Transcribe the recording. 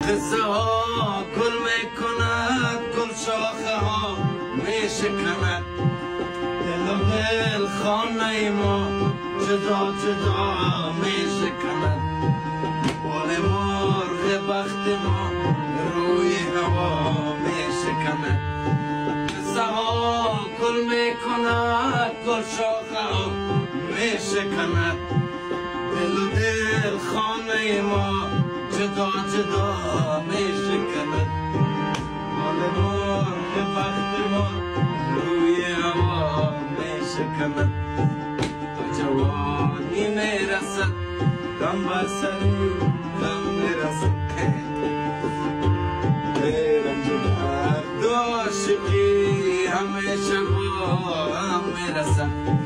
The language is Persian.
قصه ها گل میکند گل شاخه ها میشکند دل و دل خانه ما جدا جدا میشکند بال مرغ بخت ما روی هوا میشکند قصه ها گل میکند گل شاخه ها میشکند دل و دل خانه ما جدا جدا میشکند بال مرغ بخت ما روی هوا میشکند تا جوانی میرسد دم بر سری دم میرسد رنج و درد و عاشقی همیشه با هم میرسد